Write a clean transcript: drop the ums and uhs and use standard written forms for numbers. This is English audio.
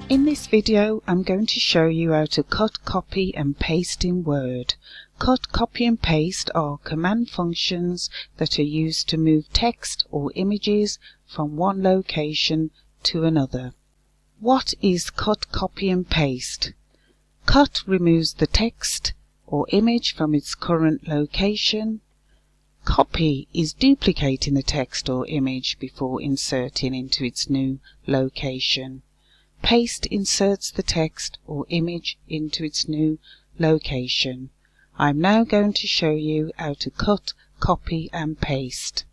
In this video I'm going to show you how to cut, copy and paste in Word. Cut, copy and paste are command functions that are used to move text or images from one location to another. What is cut, copy and paste? Cut removes the text or image from its current location. Copy is duplicating the text or image before inserting into its new location. Paste inserts the text or image into its new location. I'm now going to show you how to cut, copy and paste.